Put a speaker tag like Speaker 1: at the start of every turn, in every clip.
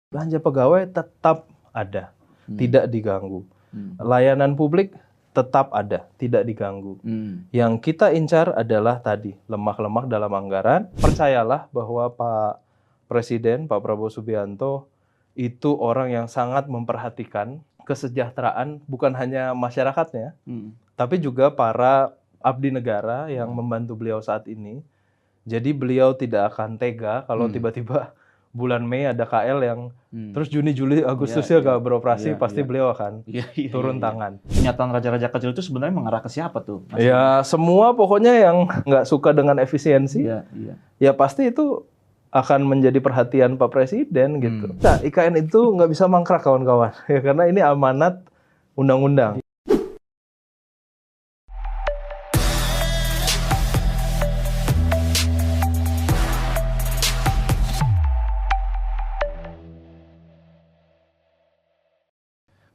Speaker 1: Belanja pegawai tetap ada,
Speaker 2: Hmm.
Speaker 1: tidak diganggu. Layanan publik tetap ada, tidak diganggu. Yang kita incar adalah tadi, lemak-lemak dalam anggaran. Percayalah bahwa Pak Presiden, Pak Prabowo Subianto, itu orang yang sangat memperhatikan kesejahteraan bukan hanya masyarakatnya, tapi juga para abdi negara yang membantu beliau saat ini. Jadi beliau tidak akan tega kalau tiba-tiba bulan Mei ada KL yang terus Juni, Juli, Agustusnya nggak beroperasi, pasti beliau akan turun tangan.
Speaker 2: Pernyataan raja-raja kecil itu sebenarnya mengarah ke siapa tuh, Mas?
Speaker 1: Ya semua pokoknya yang nggak suka dengan efisiensi, ya pasti itu akan menjadi perhatian Pak Presiden gitu. Nah, IKN itu nggak bisa mangkrak kawan-kawan, ya karena ini amanat undang-undang.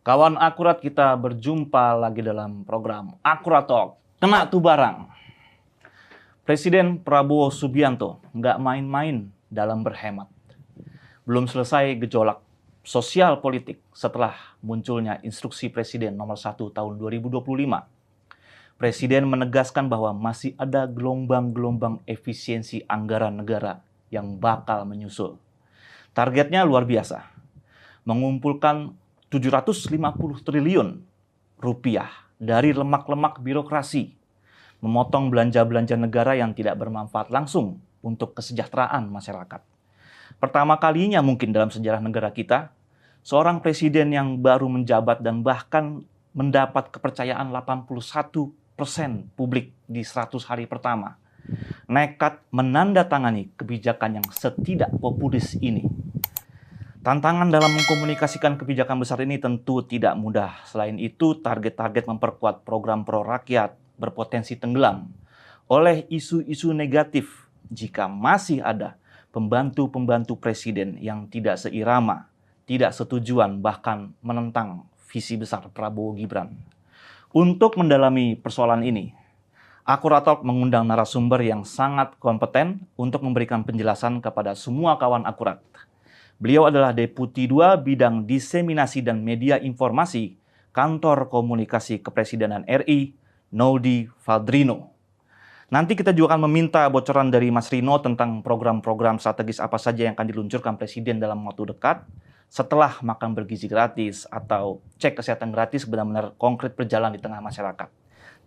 Speaker 2: Kawan akurat, kita berjumpa lagi dalam program Akurat Talk. Kena tuh barang. Presiden Prabowo Subianto nggak main-main dalam berhemat. Belum selesai gejolak sosial politik setelah munculnya instruksi Presiden nomor 1 tahun 2025. Presiden menegaskan bahwa masih ada gelombang-gelombang efisiensi anggaran negara yang bakal menyusul. Targetnya luar biasa, mengumpulkan 750 triliun rupiah dari lemak-lemak birokrasi, memotong belanja-belanja negara yang tidak bermanfaat langsung untuk kesejahteraan masyarakat. Pertama kalinya mungkin dalam sejarah negara kita, seorang presiden yang baru menjabat dan bahkan mendapat kepercayaan 81% publik di 100 hari pertama, nekat menandatangani kebijakan yang setidak populis ini. Tantangan dalam mengkomunikasikan kebijakan besar ini tentu tidak mudah. Selain itu, target-target memperkuat program pro rakyat berpotensi tenggelam oleh isu-isu negatif jika masih ada pembantu-pembantu presiden yang tidak seirama, tidak setujuan, bahkan menentang visi besar Prabowo Gibran. Untuk mendalami persoalan ini, Akurat Talk mengundang narasumber yang sangat kompeten untuk memberikan penjelasan kepada semua kawan akurat. Beliau adalah Deputi 2 Bidang Diseminasi dan Media Informasi Kantor Komunikasi Kepresidenan RI, Noldi Fadrino. Nanti kita juga akan meminta bocoran dari Mas Rino tentang program-program strategis apa saja yang akan diluncurkan Presiden dalam waktu dekat setelah makan bergizi gratis atau cek kesehatan gratis benar-benar konkret berjalan di tengah masyarakat.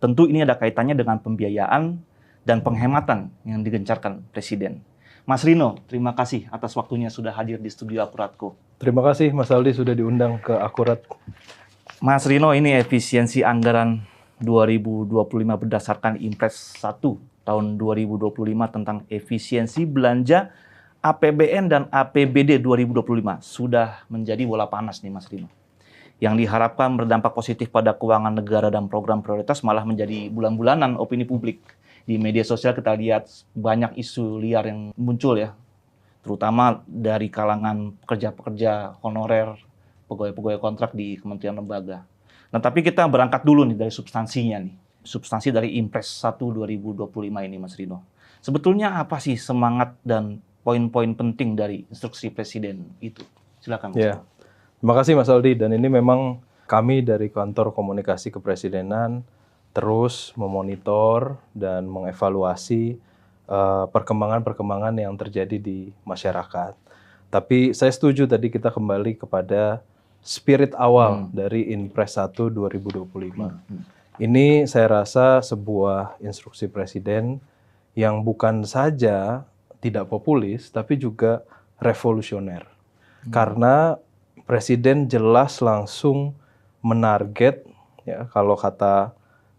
Speaker 2: Tentu ini ada kaitannya dengan pembiayaan dan penghematan yang digencarkan Presiden. Mas Rino, terima kasih atas waktunya sudah hadir di studio Akuratku.
Speaker 1: Terima kasih Mas Aldi sudah diundang ke Akurat.
Speaker 2: Mas Rino, ini efisiensi anggaran 2025 berdasarkan Impres 1 tahun 2025 tentang efisiensi belanja APBN dan APBD 2025 sudah menjadi bola panas nih Mas Rino. Yang diharapkan berdampak positif pada keuangan negara dan program prioritas malah menjadi bulan-bulanan opini publik. Di media sosial kita lihat banyak isu liar yang muncul ya, terutama dari kalangan pekerja-pekerja honorer, pegawai-pegawai kontrak di kementerian lembaga. Nah, tapi kita berangkat dulu nih dari substansinya nih. Substansi dari Impres 1 2025 ini Mas Rino. Sebetulnya apa sih semangat dan poin-poin penting dari instruksi Presiden itu? Silakan Mas Rino.
Speaker 1: Terima kasih Mas Aldi, dan ini memang kami dari Kantor Komunikasi Kepresidenan terus memonitor dan mengevaluasi perkembangan-perkembangan yang terjadi di masyarakat. Tapi saya setuju tadi kita kembali kepada spirit awal dari Impres 1 2025. Ini saya rasa sebuah instruksi Presiden yang bukan saja tidak populis, tapi juga revolusioner. Karena Presiden jelas langsung menarget, ya, kalau kata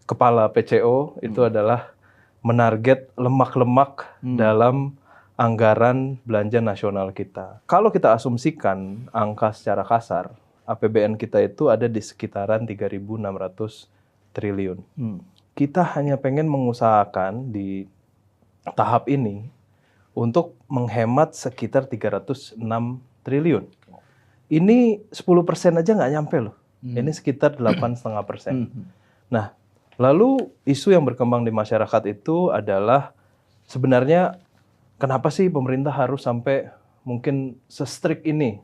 Speaker 1: Kepala PCO itu adalah menarget lemak-lemak dalam anggaran belanja nasional kita. Kalau kita asumsikan angka secara kasar, APBN kita itu ada di sekitaran 3.600 triliun. Kita hanya pengen mengusahakan di tahap ini untuk menghemat sekitar 306 triliun. Ini 10% aja nggak nyampe loh. Ini sekitar 8,5%. Nah, lalu isu yang berkembang di masyarakat itu adalah sebenarnya kenapa sih pemerintah harus sampai mungkin se-strict ini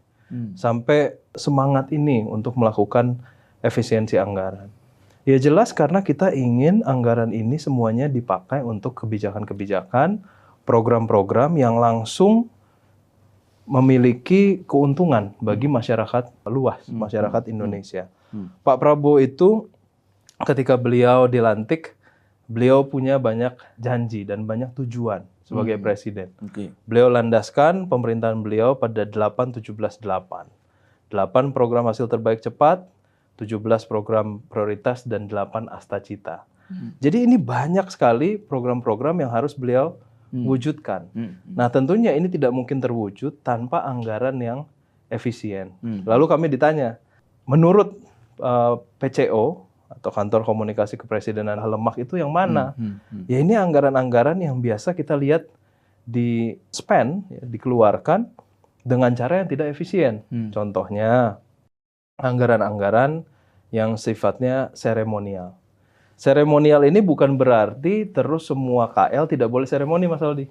Speaker 1: sampai semangat ini untuk melakukan efisiensi anggaran? Ya jelas karena kita ingin anggaran ini semuanya dipakai untuk kebijakan-kebijakan, program-program yang langsung memiliki keuntungan bagi masyarakat luas, masyarakat Indonesia. Pak Prabowo itu ketika beliau dilantik, beliau punya banyak janji dan banyak tujuan sebagai presiden. Beliau landaskan pemerintahan beliau pada 8-17-8. 8 program hasil terbaik cepat, 17 program prioritas, dan 8 Astacita. Jadi ini banyak sekali program-program yang harus beliau wujudkan. Nah tentunya ini tidak mungkin terwujud tanpa anggaran yang efisien. Lalu kami ditanya, menurut PCO atau Kantor Komunikasi Kepresidenan Lemak itu yang mana? Ya ini anggaran-anggaran yang biasa kita lihat di spend, ya, dikeluarkan dengan cara yang tidak efisien. Contohnya anggaran-anggaran yang sifatnya seremonial. Seremonial ini bukan berarti terus semua KL tidak boleh seremoni, Mas Aldi.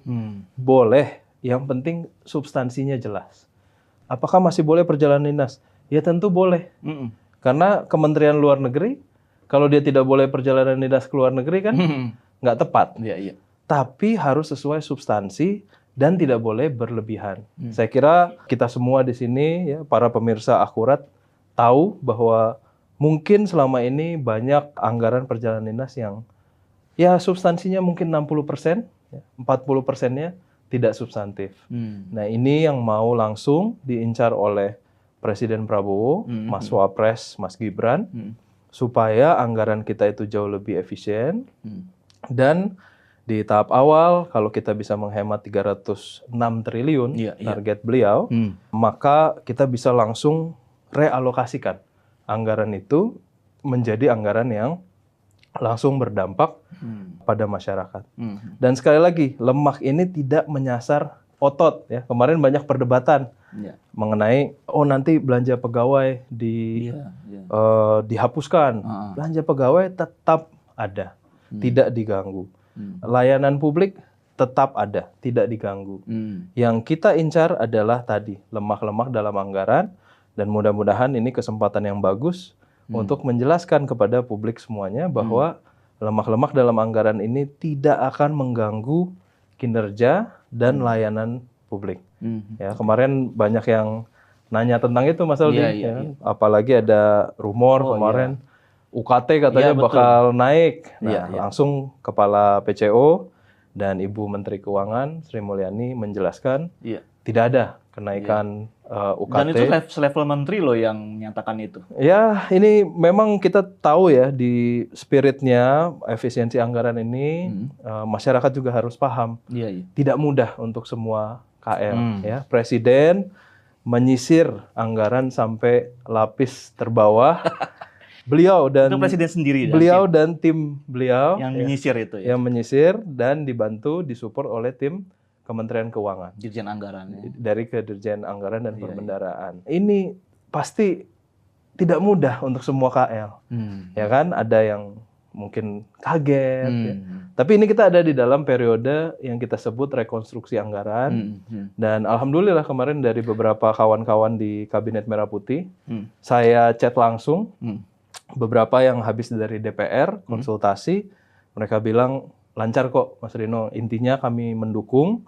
Speaker 1: Boleh, yang penting substansinya jelas. Apakah masih boleh perjalanan dinas? Ya tentu boleh. Karena Kementerian Luar Negeri, kalau dia tidak boleh perjalanan dinas ke luar negeri kan nggak tepat. Tapi harus sesuai substansi dan tidak boleh berlebihan. Saya kira kita semua di sini, ya, para pemirsa Akurat, tahu bahwa mungkin selama ini banyak anggaran perjalanan dinas yang ya substansinya mungkin 60%, ya, 40%-nya tidak substantif. Nah ini yang mau langsung diincar oleh Presiden Prabowo, Mas Wapres, Mas Gibran, supaya anggaran kita itu jauh lebih efisien. Dan di tahap awal, kalau kita bisa menghemat 306 triliun target beliau, maka kita bisa langsung realokasikan anggaran itu menjadi anggaran yang langsung berdampak pada masyarakat. Dan sekali lagi, Lemak ini tidak menyasar otot. Ya. Kemarin banyak perdebatan mengenai, oh nanti belanja pegawai dihapuskan. Belanja pegawai tetap ada, tidak diganggu. Layanan publik tetap ada, tidak diganggu. Yang kita incar adalah tadi, lemak-lemak dalam anggaran, dan mudah-mudahan ini kesempatan yang bagus untuk menjelaskan kepada publik semuanya bahwa lemak-lemak dalam anggaran ini tidak akan mengganggu kinerja dan layanan publik. Ya, kemarin banyak yang nanya tentang itu, Mas Aldi. Apalagi ada rumor kemarin UKT katanya bakal naik. Nah, langsung Kepala PCO dan Ibu Menteri Keuangan Sri Mulyani menjelaskan tidak ada kenaikan UKT.
Speaker 2: Dan itu selevel menteri loh yang menyatakan itu.
Speaker 1: Ya, ini memang kita tahu ya di spiritnya efisiensi anggaran ini masyarakat juga harus paham. Tidak mudah untuk semua KL. Ya, Presiden menyisir anggaran sampai lapis terbawah. Beliau dan
Speaker 2: itu Presiden sendiri.
Speaker 1: Beliau dan tim beliau
Speaker 2: yang menyisir itu ya.
Speaker 1: Yang menyisir dan dibantu disupport oleh tim Kementerian Keuangan.
Speaker 2: Dirjen Anggaran. Ya.
Speaker 1: Dari ke Dirjen Anggaran dan Perbendaharaan. Ini pasti tidak mudah untuk semua KL. Ya kan? Ada yang mungkin kaget. Ya. Tapi ini kita ada di dalam periode yang kita sebut rekonstruksi anggaran. Dan alhamdulillah kemarin dari beberapa kawan-kawan di Kabinet Merah Putih, saya chat langsung. Beberapa yang habis dari DPR, konsultasi, mereka bilang, lancar kok Mas Rino, intinya kami mendukung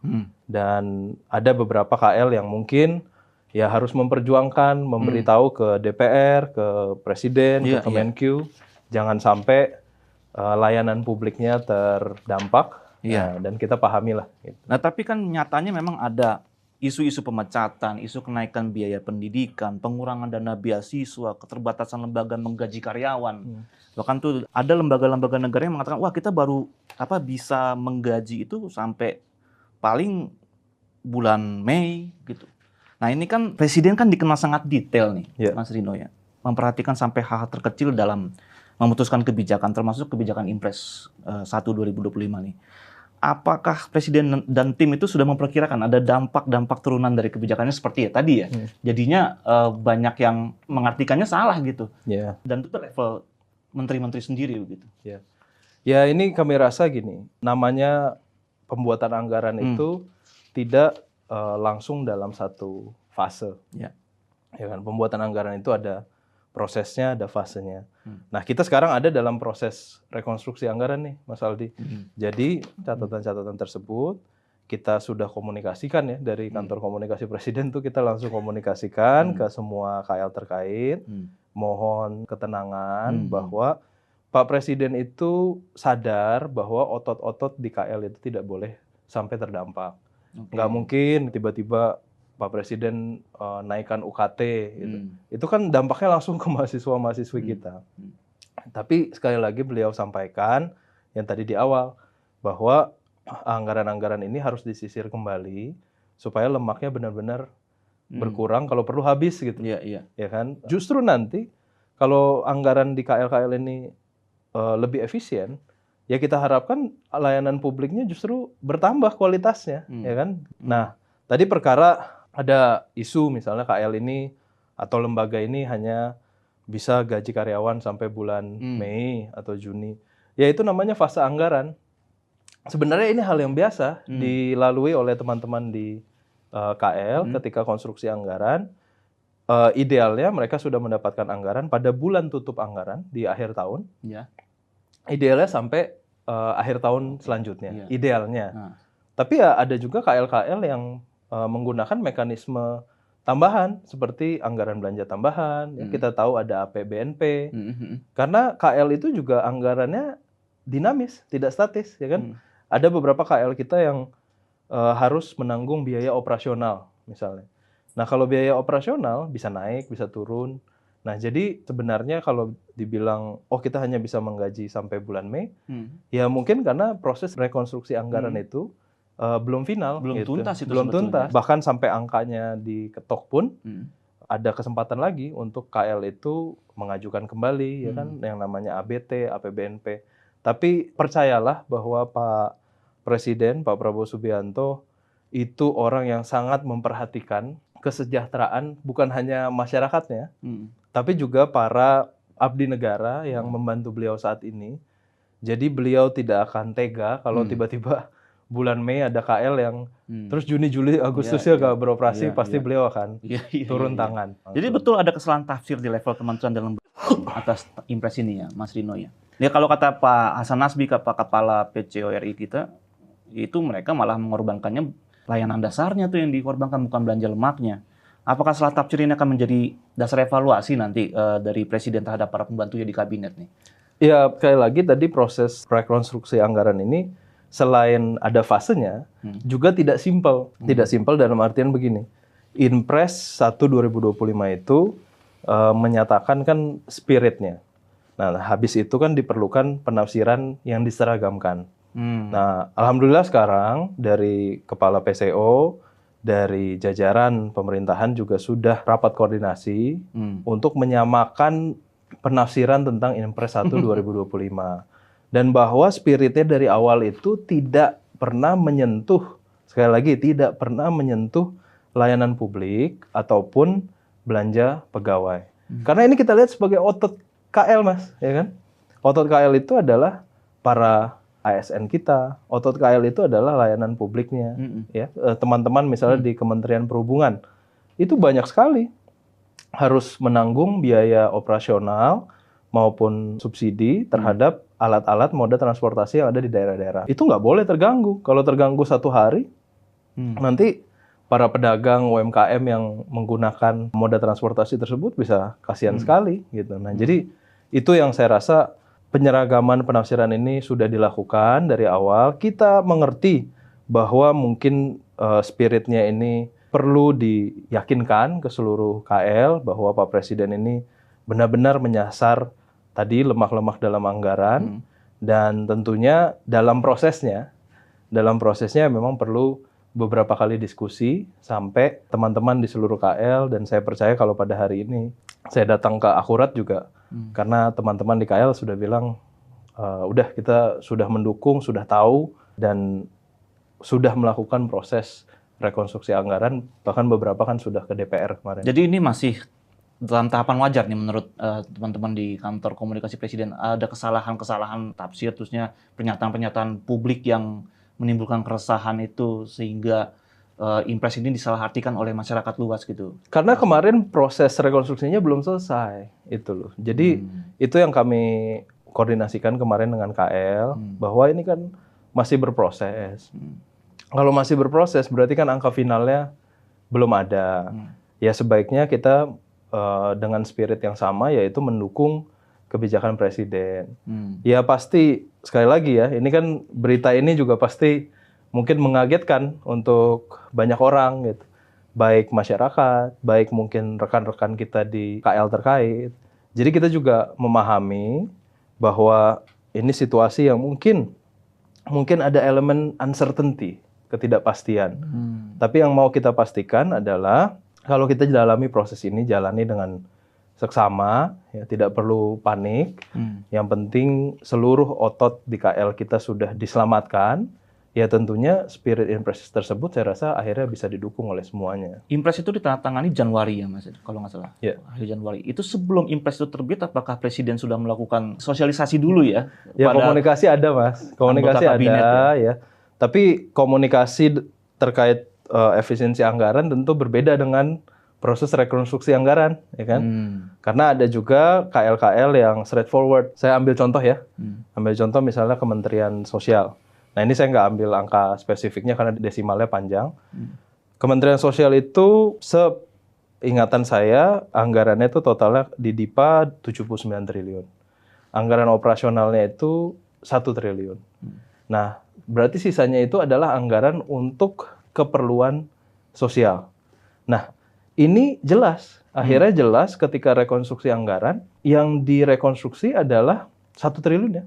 Speaker 1: dan ada beberapa KL yang mungkin ya harus memperjuangkan, memberitahu ke DPR, ke Presiden, ke Kemenq, jangan sampai layanan publiknya terdampak, dan kita pahamilah. Gitu.
Speaker 2: Nah tapi kan nyatanya memang ada isu-isu pemecatan, isu kenaikan biaya pendidikan, pengurangan dana beasiswa, keterbatasan lembaga menggaji karyawan. Bahkan tuh ada lembaga-lembaga negara yang mengatakan, wah kita baru bisa menggaji itu sampai paling bulan Mei gitu. Nah ini kan Presiden kan dikenal sangat detail nih, Mas Rino ya. Memperhatikan sampai hal-hal terkecil dalam memutuskan kebijakan, termasuk kebijakan Impres 1 2025 nih. Apakah Presiden dan tim itu sudah memperkirakan ada dampak-dampak turunan dari kebijakannya seperti ya tadi ya? Jadinya banyak yang mengartikannya salah gitu. Dan itu level menteri-menteri sendiri begitu.
Speaker 1: Ya ini kami rasa gini, namanya pembuatan anggaran itu tidak langsung dalam satu fase. Ya kan, pembuatan anggaran itu ada prosesnya, ada fasenya. Nah, kita sekarang ada dalam proses rekonstruksi anggaran nih, Mas Aldi. Jadi, catatan-catatan tersebut kita sudah komunikasikan ya dari kantor komunikasi presiden tuh kita langsung komunikasikan ke semua KL terkait. Mohon ketenangan bahwa Pak Presiden itu sadar bahwa otot-otot di KL itu tidak boleh sampai terdampak. Nggak mungkin tiba-tiba Pak Presiden naikkan UKT gitu. Itu kan dampaknya langsung ke mahasiswa-mahasiswi kita. Tapi sekali lagi beliau sampaikan yang tadi di awal bahwa anggaran-anggaran ini harus disisir kembali supaya lemaknya benar-benar berkurang, kalau perlu habis gitu.
Speaker 2: Iya.
Speaker 1: Ya kan? Justru nanti kalau anggaran di KL-KL ini lebih efisien, ya kita harapkan layanan publiknya justru bertambah kualitasnya, ya kan? Nah, tadi perkara ada isu misalnya KL ini atau lembaga ini hanya bisa gaji karyawan sampai bulan Mei atau Juni. Ya itu namanya fase anggaran. Sebenarnya ini hal yang biasa dilalui oleh teman-teman di KL ketika konstruksi anggaran. Idealnya mereka sudah mendapatkan anggaran pada bulan tutup anggaran di akhir tahun.
Speaker 2: Ya.
Speaker 1: Idealnya sampai akhir tahun selanjutnya. Idealnya. Tapi ya ada juga KL-KL yang menggunakan mekanisme tambahan seperti anggaran belanja tambahan. Ya, kita tahu ada APBNP. Karena KL itu juga anggarannya dinamis, tidak statis, ya kan? Ada beberapa KL kita yang harus menanggung biaya operasional misalnya. Nah, kalau biaya operasional bisa naik, bisa turun. Nah, jadi sebenarnya kalau dibilang oh kita hanya bisa menggaji sampai bulan Mei, ya mungkin karena proses rekonstruksi anggaran itu belum final,
Speaker 2: belum
Speaker 1: gitu.
Speaker 2: tuntas itu
Speaker 1: belum
Speaker 2: sebetulnya.
Speaker 1: tuntas. Bahkan sampai angkanya diketok pun ada kesempatan lagi untuk KL itu mengajukan kembali, ya kan, yang namanya ABT, APBNP. Tapi percayalah bahwa Pak Presiden, Pak Prabowo Subianto itu orang yang sangat memperhatikan kesejahteraan bukan hanya masyarakatnya, tapi juga para abdi negara yang membantu beliau saat ini. Jadi beliau tidak akan tega kalau tiba-tiba bulan Mei ada KL yang terus Juni, Juli, Agustusnya nggak beroperasi, pasti beliau akan turun tangan.
Speaker 2: Jadi betul ada kesalahan tafsir di level kementerian dalam atas impres ini ya, Mas Rino ya. Ya kalau kata Pak Hasan Nasbi, Pak Kepala PCORI kita, itu mereka malah mengorbankannya layanan dasarnya tuh yang dikorbankan, bukan belanja lemaknya. Apakah salah tafsir ini akan menjadi dasar evaluasi nanti dari Presiden terhadap para pembantunya di kabinet nih?
Speaker 1: Ya, sekali lagi tadi proses rekonstruksi anggaran ini selain ada fasenya, juga tidak simpel. Tidak simpel dalam artian begini. Inpres 1 2025 itu menyatakan kan spiritnya. Nah, habis itu kan diperlukan penafsiran yang diseragamkan. Nah, alhamdulillah sekarang dari Kepala PCO, dari jajaran pemerintahan juga sudah rapat koordinasi untuk menyamakan penafsiran tentang Inpres 1 2025. Dan bahwa spiritnya dari awal itu tidak pernah menyentuh, sekali lagi tidak pernah menyentuh layanan publik ataupun belanja pegawai. Karena ini kita lihat sebagai otot KL, Mas, ya kan? Otot KL itu adalah para ASN kita, otot KL itu adalah layanan publiknya, ya. Teman-teman misalnya di Kementerian Perhubungan itu banyak sekali harus menanggung biaya operasional maupun subsidi terhadap alat-alat moda transportasi yang ada di daerah-daerah. Itu nggak boleh terganggu. Kalau terganggu satu hari, nanti para pedagang UMKM yang menggunakan moda transportasi tersebut bisa kasihan sekali, gitu. Nah, jadi itu yang saya rasa penyeragaman penafsiran ini sudah dilakukan dari awal. Kita mengerti bahwa mungkin spiritnya ini perlu diyakinkan ke seluruh KL bahwa Pak Presiden ini benar-benar menyasar tadi lemak-lemak dalam anggaran, dan tentunya dalam prosesnya memang perlu beberapa kali diskusi sampai teman-teman di seluruh KL, dan saya percaya kalau pada hari ini saya datang ke Akurat juga karena teman-teman di KL sudah bilang udah kita sudah mendukung, sudah tahu, dan sudah melakukan proses rekonstruksi anggaran, bahkan beberapa kan sudah ke DPR kemarin.
Speaker 2: Jadi ini masih dalam tahapan wajar nih menurut teman-teman di kantor komunikasi presiden. Ada kesalahan-kesalahan tafsir, terusnya pernyataan-pernyataan publik yang menimbulkan keresahan itu sehingga impres ini disalahartikan oleh masyarakat luas gitu.
Speaker 1: Karena kemarin proses rekonstruksinya belum selesai, itu loh. Jadi itu yang kami koordinasikan kemarin dengan KL, bahwa ini kan masih berproses. Kalau masih berproses, berarti kan angka finalnya belum ada. Ya sebaiknya kita dengan spirit yang sama, yaitu mendukung kebijakan presiden. Ya pasti, sekali lagi ya, ini kan berita ini juga pasti mungkin mengagetkan untuk banyak orang gitu. Baik masyarakat, baik mungkin rekan-rekan kita di KL terkait. Jadi kita juga memahami bahwa ini situasi yang mungkin ada elemen uncertainty, ketidakpastian. Tapi yang mau kita pastikan adalah kalau kita jalani proses ini, jalani dengan seksama, ya tidak perlu panik. Yang penting seluruh otot di KL kita sudah diselamatkan. Ya tentunya spirit impres tersebut saya rasa akhirnya bisa didukung oleh semuanya.
Speaker 2: Impres itu ditandatangani Januari ya Mas, kalau nggak salah.
Speaker 1: Ya.
Speaker 2: Akhir Januari. Itu sebelum impres itu terbit, apakah Presiden sudah melakukan sosialisasi dulu ya?
Speaker 1: Ya komunikasi ada Mas, komunikasi ada ya. Tapi komunikasi terkait efisiensi anggaran tentu berbeda dengan proses rekonstruksi anggaran, ya kan? Karena ada juga KL-KL yang straightforward. Saya ambil contoh ya, ambil contoh misalnya Kementerian Sosial. Nah ini saya nggak ambil angka spesifiknya karena desimalnya panjang. Kementerian Sosial itu seingatan saya anggarannya itu totalnya di DIPA 79 triliun. Anggaran operasionalnya itu 1 triliun. Nah berarti sisanya itu adalah anggaran untuk keperluan sosial. Nah ini jelas, akhirnya jelas ketika rekonstruksi anggaran yang direkonstruksi adalah 1 triliun ya.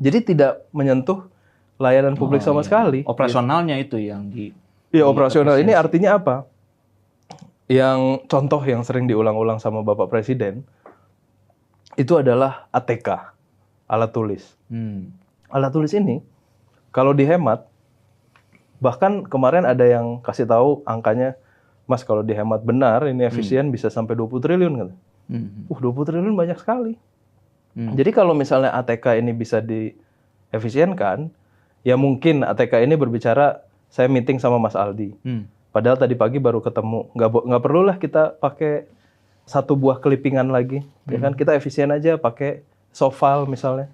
Speaker 1: Jadi tidak menyentuh layanan publik sama sekali.
Speaker 2: Operasionalnya itu yang
Speaker 1: Ya operasional ini artinya apa? Yang contoh yang sering diulang-ulang sama Bapak Presiden itu adalah ATK, alat tulis. Alat tulis ini kalau dihemat, bahkan kemarin ada yang kasih tahu angkanya, Mas kalau dihemat benar ini efisien bisa sampai 20 triliun kan? 20 triliun banyak sekali. Jadi kalau misalnya ATK ini bisa diefisienkan, ya mungkin ATK ini berbicara, saya meeting sama Mas Aldi. Padahal tadi pagi baru ketemu. Nggak perlulah kita pakai satu buah clippingan lagi. Ya kan? Kita efisien aja pakai soft file misalnya.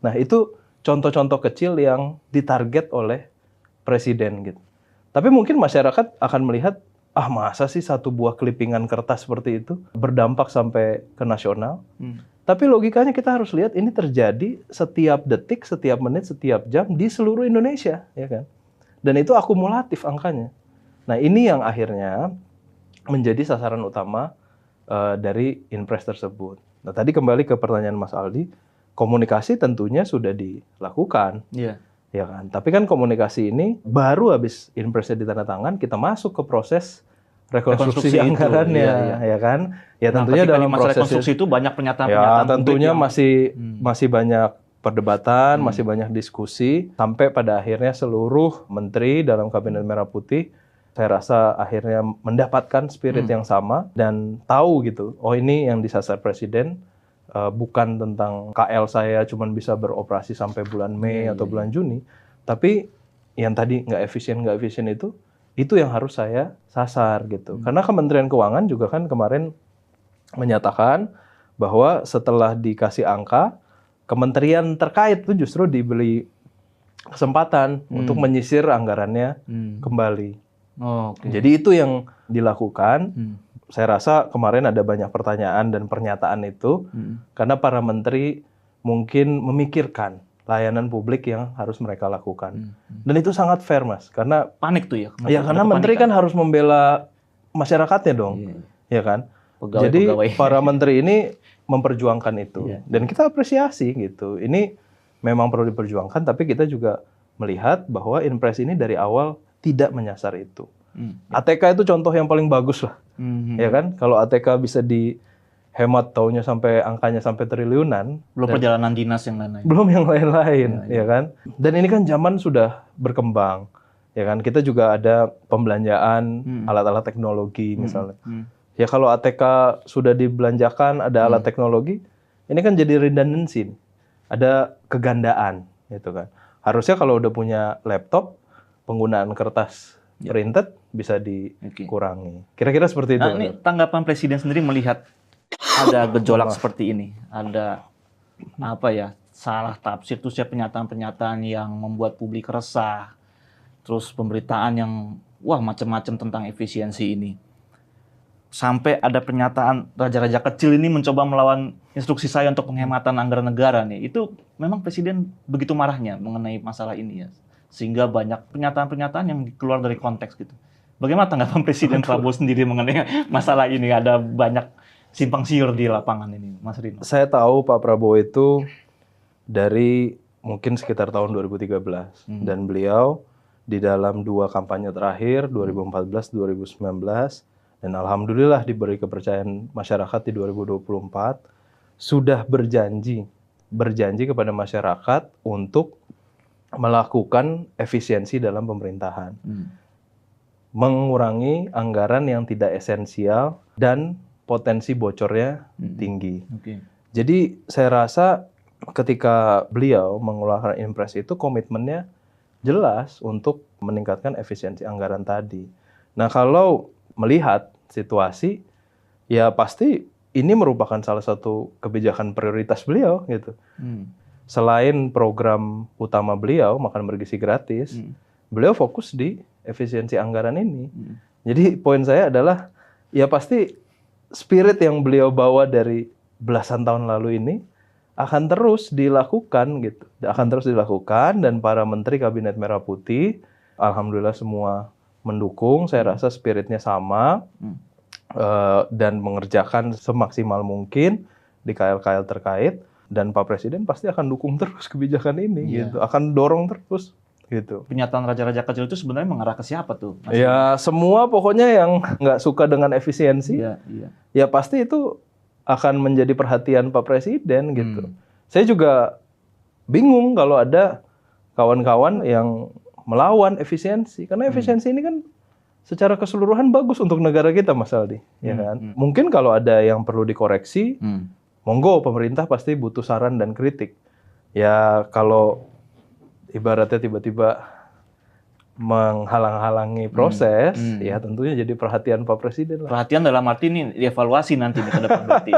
Speaker 1: Nah itu contoh-contoh kecil yang ditarget oleh Presiden gitu. Tapi mungkin masyarakat akan melihat, masa sih satu buah clippingan kertas seperti itu berdampak sampai ke nasional? Tapi logikanya kita harus lihat ini terjadi setiap detik, setiap menit, setiap jam di seluruh Indonesia, ya kan? Dan itu akumulatif angkanya. Nah ini yang akhirnya menjadi sasaran utama dari impres tersebut. Nah tadi kembali ke pertanyaan Mas Aldi, komunikasi tentunya sudah dilakukan, ya kan? Tapi kan komunikasi ini baru habis impresnya ditandatangan, kita masuk ke proses rekonstruksi anggarannya, ya kan? Ya tentunya dalam proses
Speaker 2: rekonstruksi itu banyak pernyataan.
Speaker 1: Ya tentunya masih banyak perdebatan, masih banyak diskusi, sampai pada akhirnya seluruh menteri dalam Kabinet Merah Putih, saya rasa akhirnya mendapatkan spirit yang sama dan tahu gitu, oh ini yang disasar Presiden bukan tentang KL saya cuma bisa beroperasi sampai bulan Mei atau bulan Juni, tapi yang tadi nggak efisien itu yang harus saya sasar gitu. Karena Kementerian Keuangan juga kan kemarin menyatakan bahwa setelah dikasih angka, kementerian terkait itu justru diberi kesempatan untuk menyisir anggarannya kembali. Jadi itu yang dilakukan. Saya rasa kemarin ada banyak pertanyaan dan pernyataan itu karena para menteri mungkin memikirkan layanan publik yang harus mereka lakukan. Dan itu sangat fair, Mas, karena
Speaker 2: panik tuh ya.
Speaker 1: Ya karena menteri kan harus membela masyarakatnya dong. Ya kan? Jadi para menteri ini memperjuangkan itu. Dan kita apresiasi gitu. Ini memang perlu diperjuangkan, tapi kita juga melihat bahwa impres ini dari awal tidak menyasar itu. ATK itu contoh yang paling bagus lah. Ya kan? Kalau ATK bisa dihemat taunya sampai angkanya sampai triliunan,
Speaker 2: belum perjalanan dinas yang lain-lain.
Speaker 1: Belum yang lain-lain, ya kan? Dan ini kan zaman sudah berkembang. Ya kan? Kita juga ada pembelanjaan alat-alat teknologi misalnya. Ya kalau ATK sudah dibelanjakan, ada alat teknologi, ini kan jadi redundancy. Ada kegandaan gitu kan. Harusnya kalau udah punya laptop, penggunaan kertas printed bisa dikurangi. Kira-kira seperti itu.
Speaker 2: Nah, ini tanggapan Presiden sendiri melihat ada gejolak seperti ini, ada salah tafsir, terus pernyataan-pernyataan yang membuat publik resah, terus pemberitaan yang macam-macam tentang efisiensi ini. Sampai ada pernyataan raja-raja kecil ini mencoba melawan instruksi saya untuk penghematan anggaran negara nih. Itu memang Presiden begitu marahnya mengenai masalah ini ya. Sehingga banyak pernyataan-pernyataan yang keluar dari konteks gitu. Bagaimana tanggapan Presiden Prabowo sendiri mengenai masalah ini? Ada banyak simpang siur di lapangan ini, Mas Rino.
Speaker 1: Saya tahu Pak Prabowo itu dari mungkin sekitar tahun 2013 dan beliau di dalam 2 kampanye terakhir 2014-2019 dan alhamdulillah diberi kepercayaan masyarakat di 2024 sudah berjanji kepada masyarakat untuk melakukan efisiensi dalam pemerintahan. Mengurangi anggaran yang tidak esensial dan potensi bocornya tinggi. Jadi saya rasa ketika beliau mengeluarkan impres itu komitmennya jelas untuk meningkatkan efisiensi anggaran tadi. Nah, kalau melihat situasi, ya pasti ini merupakan salah satu kebijakan prioritas beliau gitu. Selain program utama beliau makan bergizi gratis, beliau fokus di efisiensi anggaran ini. Jadi poin saya adalah ya pasti spirit yang beliau bawa dari belasan tahun lalu ini akan terus dilakukan gitu. Akan terus dilakukan dan para menteri Kabinet Merah Putih alhamdulillah semua mendukung. Saya rasa spiritnya sama dan mengerjakan semaksimal mungkin di KL-KL terkait dan Pak Presiden pasti akan dukung terus kebijakan ini gitu. Akan dorong terus gitu.
Speaker 2: Pernyataan raja-raja kecil itu sebenarnya mengarah ke siapa tuh?
Speaker 1: Ya semua pokoknya yang nggak suka dengan efisiensi, ya pasti itu akan menjadi perhatian Pak Presiden gitu. Saya juga bingung kalau ada kawan-kawan yang melawan efisiensi, karena efisiensi ini kan secara keseluruhan bagus untuk negara kita, Mas Aldi, ya kan? Mungkin kalau ada yang perlu dikoreksi, monggo pemerintah pasti butuh saran dan kritik. Ya kalau ibaratnya tiba-tiba menghalang-halangi proses, ya tentunya jadi perhatian Pak Presiden lah.
Speaker 2: Perhatian dalam arti ini dievaluasi nanti ke depan berarti.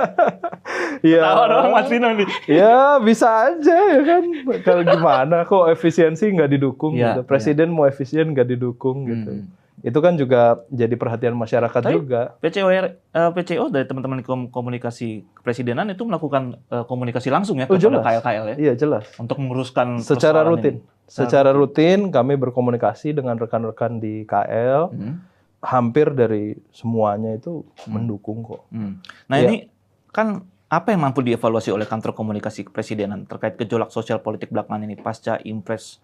Speaker 1: Ya,
Speaker 2: tahu dong Mas Rino nih.
Speaker 1: Ya bisa aja ya kan. Kalau gimana kok efisiensi nggak didukung gitu. Presiden mau efisien nggak didukung gitu. Itu kan juga jadi perhatian masyarakat juga.
Speaker 2: PCO dari teman-teman komunikasi kepresidenan itu melakukan komunikasi langsung ya kepada KL-KL ya?
Speaker 1: Iya jelas.
Speaker 2: Untuk menguruskan
Speaker 1: secara rutin. Secara rutin kami berkomunikasi dengan rekan-rekan di KL. Hampir dari semuanya itu mendukung kok.
Speaker 2: Nah ini kan apa yang mampu dievaluasi oleh kantor komunikasi kepresidenan terkait gejolak sosial politik belakangan ini pasca impres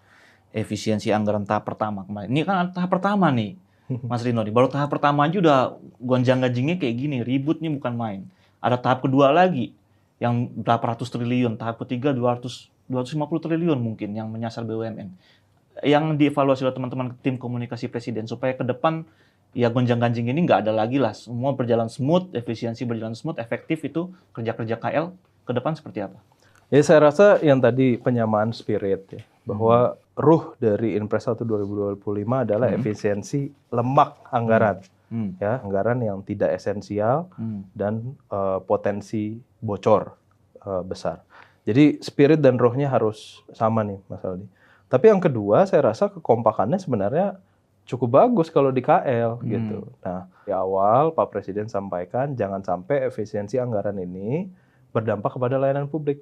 Speaker 2: efisiensi anggaran tahap pertama kemarin. Ini kan tahap pertama nih, Mas Rino. Baru tahap pertama aja udah gonjang-ganjingnya kayak gini, ribut nih bukan main. Ada tahap kedua lagi yang berapa ratus triliun, tahap ketiga 250 triliun mungkin yang menyasar BUMN. Yang dievaluasi oleh teman-teman tim komunikasi presiden supaya ke depan ya gonjang-ganjing ini nggak ada lagi lah. Semua berjalan smooth, efisiensi berjalan smooth, efektif itu kerja-kerja KL ke depan seperti apa?
Speaker 1: Ya saya rasa yang tadi penyamaan spirit ya, bahwa ruh dari Inpres 1 2025 adalah efisiensi lemak anggaran. Ya, anggaran yang tidak esensial dan potensi bocor besar. Jadi spirit dan rohnya harus sama nih Mas Aldi. Tapi yang kedua saya rasa kekompakannya sebenarnya cukup bagus kalau di KL gitu. Nah, di awal Pak Presiden sampaikan jangan sampai efisiensi anggaran ini berdampak kepada layanan publik.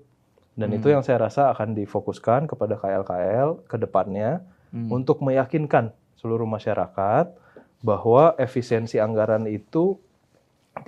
Speaker 1: Dan itu yang saya rasa akan difokuskan kepada KL-KL ke depannya untuk meyakinkan seluruh masyarakat bahwa efisiensi anggaran itu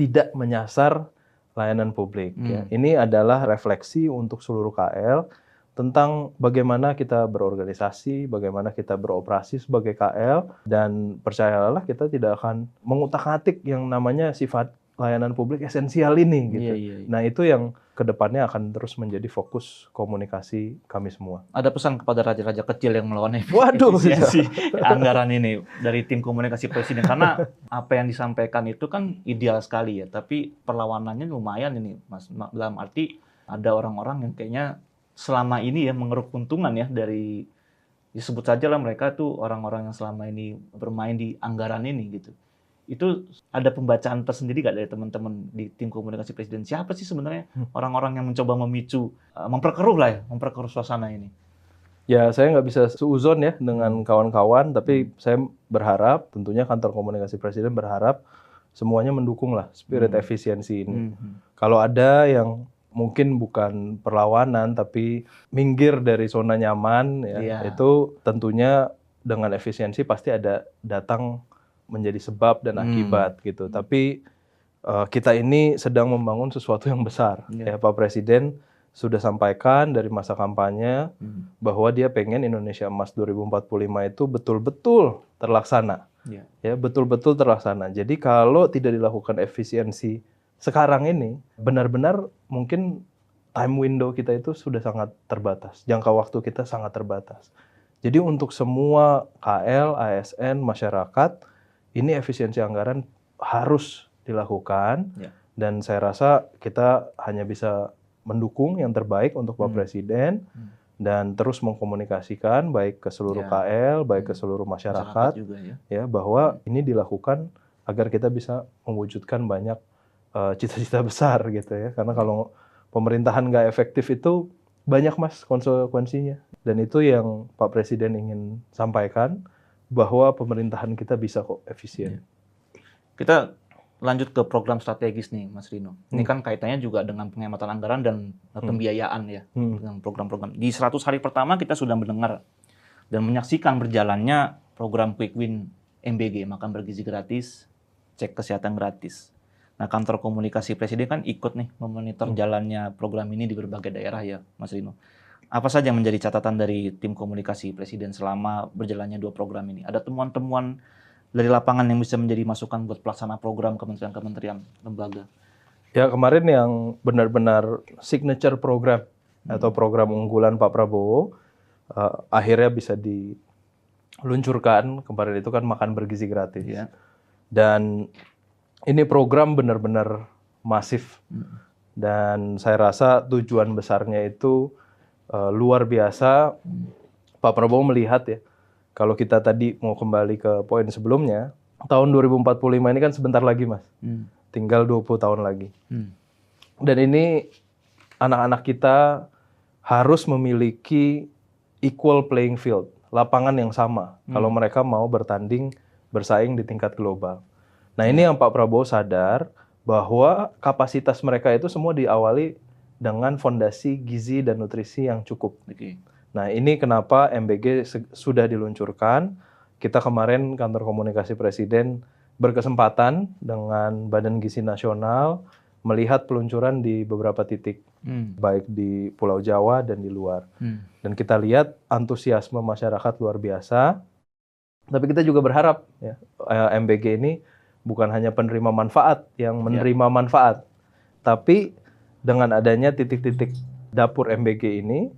Speaker 1: tidak menyasar layanan publik. Ya. Ini adalah refleksi untuk seluruh KL tentang bagaimana kita berorganisasi, bagaimana kita beroperasi sebagai KL, dan percayalah kita tidak akan mengutak-atik yang namanya sifat layanan publik esensial ini gitu. Nah itu yang kedepannya akan terus menjadi fokus komunikasi kami semua.
Speaker 2: Ada pesan kepada raja-raja kecil yang melawan efisiensi anggaran ini dari tim komunikasi presiden, karena apa yang disampaikan itu kan ideal sekali ya, tapi perlawanannya lumayan ini Mas, dalam arti ada orang-orang yang kayaknya selama ini ya mengeruk keuntungan ya dari disebut saja lah mereka tuh orang-orang yang selama ini bermain di anggaran ini gitu. Itu ada pembacaan tersendiri nggak dari teman-teman di tim komunikasi presiden? Siapa sih sebenarnya orang-orang yang mencoba memicu, memperkeruh suasana ini?
Speaker 1: Ya, saya nggak bisa seuzon ya dengan kawan-kawan, tapi saya berharap, tentunya kantor komunikasi presiden berharap semuanya mendukung lah spirit efisiensi ini. Kalau ada yang mungkin bukan perlawanan, tapi minggir dari zona nyaman, ya, itu tentunya dengan efisiensi pasti ada datang menjadi sebab dan akibat gitu. Tapi kita ini sedang membangun sesuatu yang besar. Ya, Pak Presiden sudah sampaikan dari masa kampanye bahwa dia pengen Indonesia Emas 2045 itu betul-betul terlaksana. Ya, betul-betul terlaksana. Jadi kalau tidak dilakukan efisiensi sekarang ini, benar-benar mungkin time window kita itu sudah sangat terbatas. Jangka waktu kita sangat terbatas. Jadi untuk semua KL, ASN, masyarakat, ini efisiensi anggaran harus dilakukan. Dan saya rasa kita hanya bisa mendukung yang terbaik untuk Pak Presiden dan terus mengkomunikasikan baik ke seluruh KL, baik ke seluruh masyarakat juga, ya, bahwa ini dilakukan agar kita bisa mewujudkan banyak cita-cita besar gitu ya. Karena kalau pemerintahan nggak efektif itu banyak Mas konsekuensinya. Dan itu yang Pak Presiden ingin sampaikan, bahwa pemerintahan kita bisa kok efisien.
Speaker 2: Kita lanjut ke program strategis nih, Mas Rino. Ini kan kaitannya juga dengan penghematan anggaran dan pembiayaan ya, dengan program-program. Di 100 hari pertama kita sudah mendengar dan menyaksikan berjalannya program Quick Win MBG, makan bergizi gratis, cek kesehatan gratis. Nah, kantor komunikasi presiden kan ikut nih memonitor jalannya program ini di berbagai daerah ya, Mas Rino. Apa saja yang menjadi catatan dari tim komunikasi presiden selama berjalannya 2 program ini? Ada temuan-temuan dari lapangan yang bisa menjadi masukan buat pelaksana program kementerian-kementerian lembaga?
Speaker 1: Ya, kemarin yang benar-benar signature program atau program unggulan Pak Prabowo akhirnya bisa diluncurkan. Kemarin itu kan makan bergizi gratis. Dan ini program benar-benar masif. Dan saya rasa tujuan besarnya itu luar biasa. Pak Prabowo melihat ya, kalau kita tadi mau kembali ke poin sebelumnya, tahun 2045 ini kan sebentar lagi Mas. Tinggal 20 tahun lagi. Dan ini anak-anak kita harus memiliki equal playing field, lapangan yang sama kalau mereka mau bersaing di tingkat global. Nah, ini yang Pak Prabowo sadar bahwa kapasitas mereka itu semua diawali dengan fondasi gizi dan nutrisi yang cukup. Nah, ini kenapa MBG sudah diluncurkan. Kita kemarin kantor komunikasi presiden berkesempatan dengan Badan Gizi Nasional melihat peluncuran di beberapa titik, baik di Pulau Jawa dan di luar. Dan kita lihat antusiasme masyarakat luar biasa. Tapi kita juga berharap ya, MBG ini bukan hanya penerima manfaat yang menerima manfaat, tapi dengan adanya titik-titik dapur MBG ini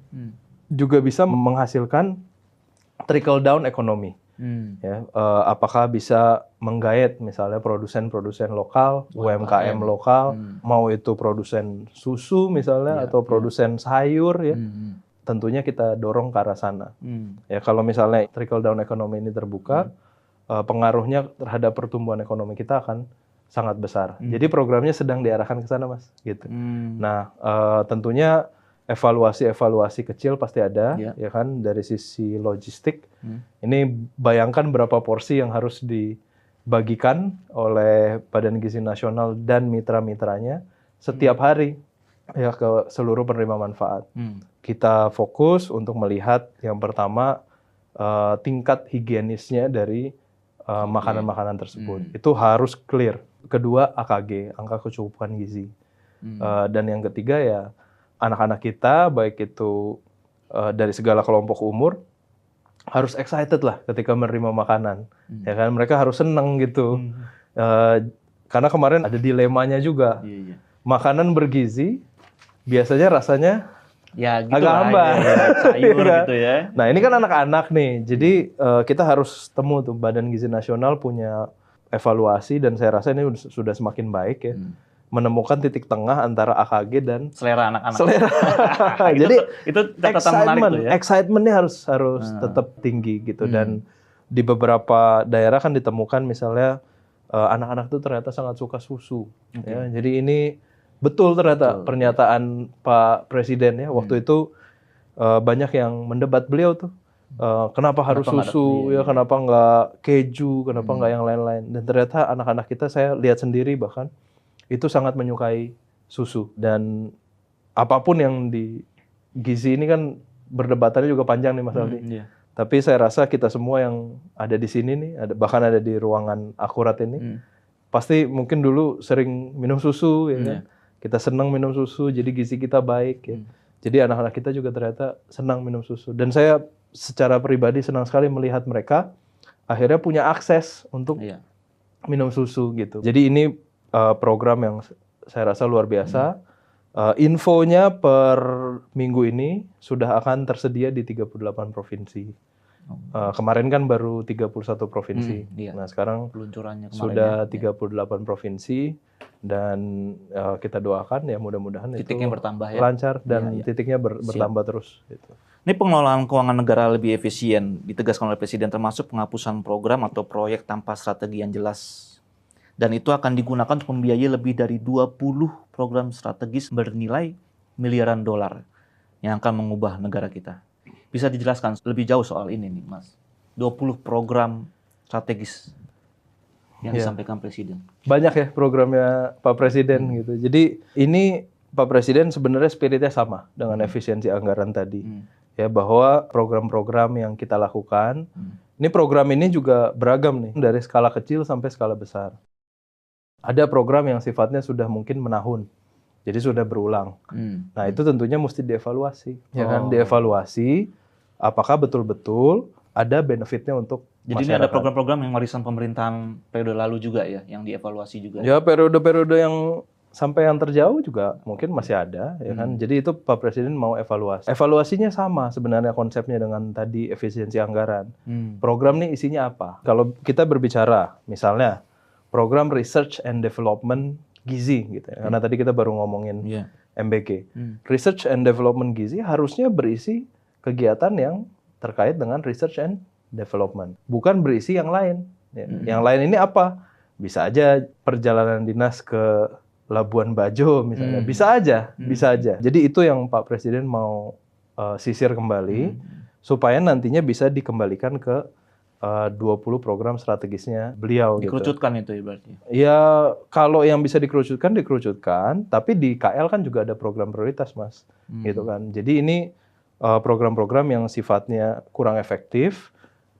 Speaker 1: juga bisa menghasilkan trickle down ekonomi. Ya, apakah bisa menggait misalnya produsen-produsen lokal, UMKM lokal, mau itu produsen susu misalnya atau produsen sayur ya. Tentunya kita dorong ke arah sana. Ya, kalau misalnya trickle down ekonomi ini terbuka, pengaruhnya terhadap pertumbuhan ekonomi kita akan sangat besar. Jadi programnya sedang diarahkan ke sana, Mas, gitu. Nah, tentunya evaluasi kecil pasti ada, ya kan, dari sisi logistik. Ini bayangkan berapa porsi yang harus dibagikan oleh Badan Gizi Nasional dan mitra-mitranya setiap hari ya ke seluruh penerima manfaat. Kita fokus untuk melihat yang pertama tingkat higienisnya dari makanan-makanan tersebut. Itu harus clear. Kedua, AKG, angka kecukupan gizi. Dan yang ketiga ya anak-anak kita, baik itu dari segala kelompok umur, harus excited lah ketika menerima makanan. Ya kan, mereka harus seneng gitu. Karena kemarin ada dilemanya juga. Makanan bergizi biasanya rasanya
Speaker 2: ya, gitu
Speaker 1: agak hambar.
Speaker 2: Sayur gitu ya.
Speaker 1: Nah, ini kan anak-anak nih. Jadi kita harus temu tuh, Badan Gizi Nasional punya evaluasi dan saya rasa ini sudah semakin baik ya. menemukan titik tengah antara AKG dan
Speaker 2: Selera anak-anak.
Speaker 1: selera.
Speaker 2: Itu
Speaker 1: Jadi
Speaker 2: itu catatan menarik tuh ya.
Speaker 1: excitementnya harus tetap tinggi gitu. Dan di beberapa daerah kan ditemukan misalnya anak-anak tuh ternyata sangat suka susu. Ya, jadi ini betul ternyata pernyataan Pak Presiden ya waktu itu banyak yang mendebat beliau tuh. Kenapa harus susu ya, kenapa nggak keju, kenapa nggak yang lain-lain. Dan ternyata anak-anak kita saya lihat sendiri bahkan itu sangat menyukai susu. Dan apapun yang di gizi ini kan berdebatannya juga panjang nih Mas Aldi. Tapi saya rasa kita semua yang ada di sini nih, bahkan ada di ruangan akurat ini, pasti mungkin dulu sering minum susu ya kan. Kita senang minum susu, jadi gizi kita baik ya. Jadi anak-anak kita juga ternyata senang minum susu. Dan saya secara pribadi senang sekali melihat mereka akhirnya punya akses untuk minum susu gitu. Jadi ini program yang saya rasa luar biasa. Infonya per minggu ini sudah akan tersedia di 38 provinsi. Kemarin kan baru 31 provinsi. Nah sekarang peluncurannya sudah 38 provinsi. Dan kita doakan ya mudah-mudahan
Speaker 2: titiknya
Speaker 1: itu
Speaker 2: bertambah ya,
Speaker 1: lancar dan titiknya bertambah terus. Gitu.
Speaker 2: Ini pengelolaan keuangan negara lebih efisien ditegaskan oleh Presiden, termasuk penghapusan program atau proyek tanpa strategi yang jelas. Dan itu akan digunakan untuk membiayai lebih dari 20 program strategis bernilai miliaran dolar yang akan mengubah negara kita. Bisa dijelaskan lebih jauh soal ini nih Mas? 20 program strategis yang disampaikan Presiden. Banyak
Speaker 1: ya programnya Pak Presiden gitu. Jadi ini Pak Presiden sebenarnya spiritnya sama dengan efisiensi anggaran tadi. Ya bahwa program-program yang kita lakukan, ini program ini juga beragam nih dari skala kecil sampai skala besar. Ada program yang sifatnya sudah mungkin menahun. Jadi sudah berulang. Nah, itu tentunya mesti dievaluasi. Ya kan, dievaluasi apakah betul-betul ada benefitnya untuk
Speaker 2: jadi masyarakat. Ini ada program-program yang warisan pemerintahan periode lalu juga ya, yang dievaluasi juga.
Speaker 1: Ya, periode-periode yang sampai yang terjauh juga mungkin masih ada, ya kan. Jadi itu Pak Presiden mau evaluasi. Evaluasinya sama sebenarnya konsepnya dengan tadi efisiensi anggaran. Program nih isinya apa? Kalau kita berbicara misalnya program Research and Development Gizi gitu ya. Karena tadi kita baru ngomongin MBG. Research and Development Gizi harusnya berisi kegiatan yang terkait dengan research and development. Bukan berisi yang lain. Yang lain ini apa? Bisa aja perjalanan dinas ke Labuan Bajo misalnya. Bisa aja. Jadi itu yang Pak Presiden mau sisir kembali supaya nantinya bisa dikembalikan ke 20 program strategisnya beliau.
Speaker 2: Dikerucutkan gitu ya berarti?
Speaker 1: Ya kalau yang bisa dikerucutkan, tapi di KL kan juga ada program prioritas Mas. Gitu kan. Jadi ini program-program yang sifatnya kurang efektif,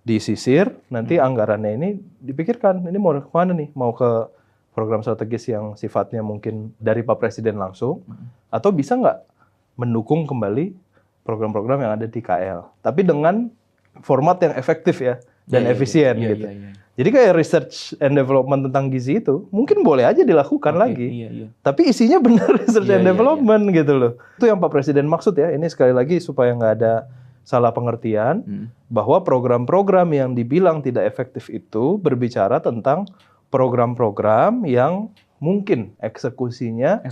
Speaker 1: disisir, nanti anggarannya ini dipikirkan, ini mau ke mana nih? Mau ke program strategis yang sifatnya mungkin dari Pak Presiden langsung, atau bisa nggak mendukung kembali program-program yang ada di KL. Tapi dengan format yang efektif ya, dan efisien gitu. Jadi kayak research and development tentang gizi itu mungkin boleh aja dilakukan lagi. Tapi isinya benar research and development gitu loh. Itu yang Pak Presiden maksud ya. Ini sekali lagi supaya nggak ada salah pengertian bahwa program-program yang dibilang tidak efektif itu berbicara tentang program-program yang mungkin eksekusinya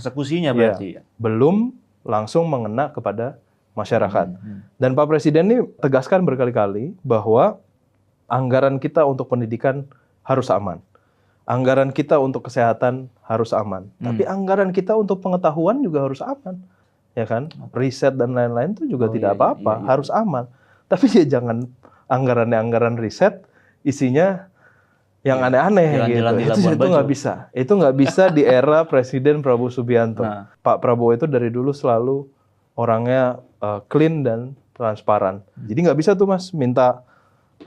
Speaker 2: berarti
Speaker 1: belum langsung mengena kepada masyarakat. Dan Pak Presiden ini tegaskan berkali-kali bahwa anggaran kita untuk pendidikan harus aman. Anggaran kita untuk kesehatan harus aman. Tapi anggaran kita untuk pengetahuan juga harus aman. Ya kan? Riset dan lain-lain itu juga tidak apa-apa, harus aman. Tapi ya jangan anggaran riset isinya yang aneh-aneh gitu. Itu nggak bisa. Itu nggak bisa di era Presiden Prabowo Subianto. Pak Prabowo itu dari dulu selalu orangnya clean dan transparan. Jadi nggak bisa tuh Mas minta